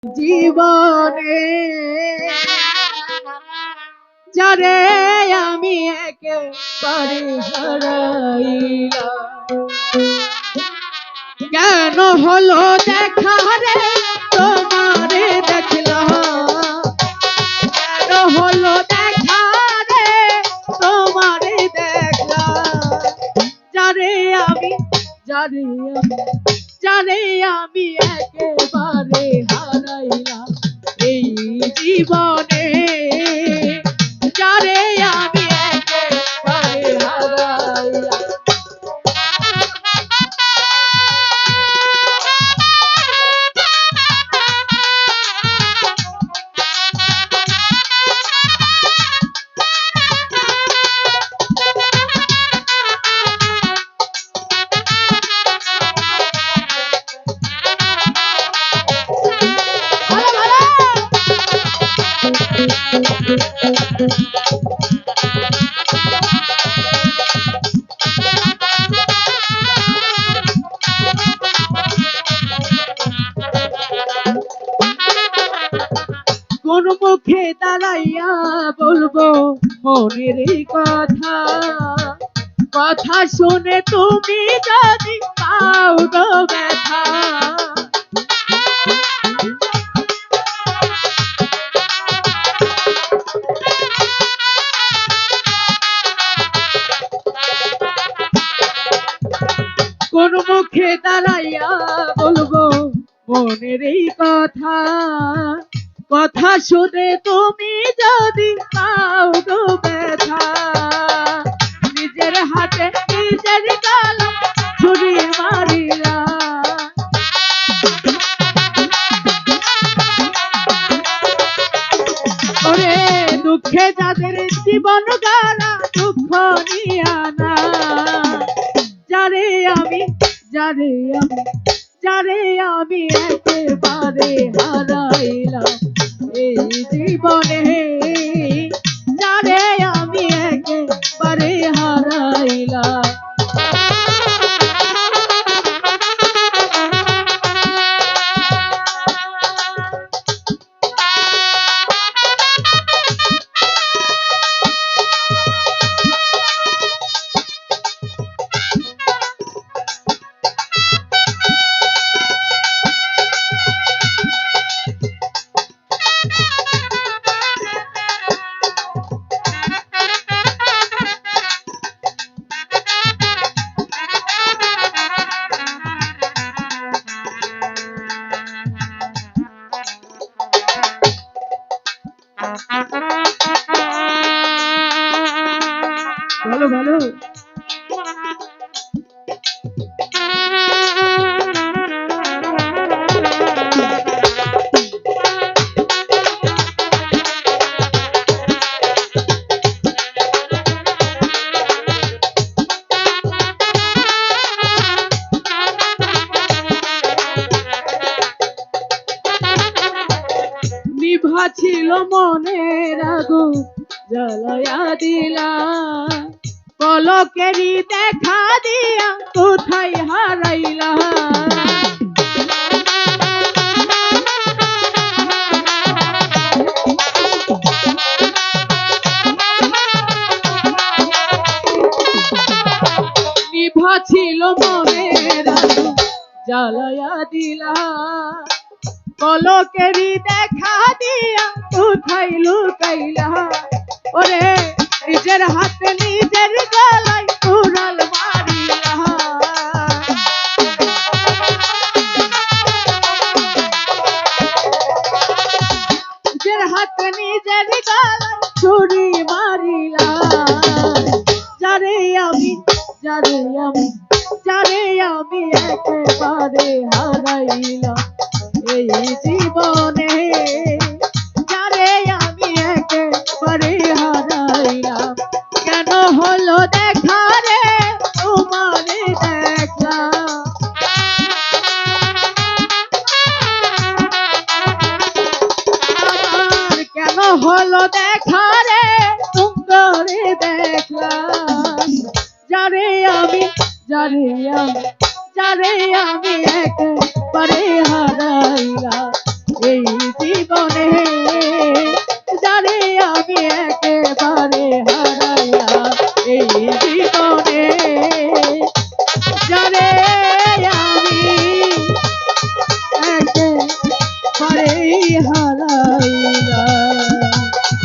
জীবনে যারে আমি একেবারে হারাইলাম, কেন হলো দেখা রে তোমারে দেখলাম, কেন হলো দেখা রে তোমারে দেখলাম, যারে আমি যারে আমি যারে আমি একেবারে হারাইলাম এই জীবনে, যারে আমি একেবারে হারাইলাম। কোন মুখে দাঁড়াইয়া বলবো মনের এই কথা, কথা শুনে তুমি যদি পাও গো ব্যথা, কোন মুখে দাঁড়াইয়া বলবো মনের এই কথা, কথা শুনে তুমি যদি পাও গো ব্যথা, নিজের হাতে নিজের কলম ছুরি মারিলা, ওরে দুঃখে যাদের জীবন গানা দুঃখ নিয়া না, যারে আমি যারে আমি যারে আমি একেবারে হারাইলাম এই জীবনে, যারে আমি একেবারে হারাইলাম। ভালো ভালো নিভা ছিল মনের আগুন জ্বালায়া দিলা, পলকেরই দেখা দিয়া কোথায় হারাইলা, নিভা ছিল মনের আগুন জ্বালায়া দিলা, পলকেরই দেখা দিয়া কোথায় লুকাইলা, ওরে নিজের হাতে নিজের গলায় কুড়াল মারিলা, নিজের হাতে নিজের গলায় ছুরি মারিলা, যারে আমি যারে আমি যারে আমি একেবারে হারাইলাম এই জীবনে, যারে আমি একেবারে হারাইলাম, কেন হলো দেখা রে তোমারে দেখলাম, কেন হলো দেখা রে তোমারে দেখলাম, যারে আমি যারে আমি যারে আমি একেবারে হারাইলাম এই জীবনে, যারে আমি একেবারে হারাইলাম এই জীবনে, যারে আমি একেবারে হারাইলাম।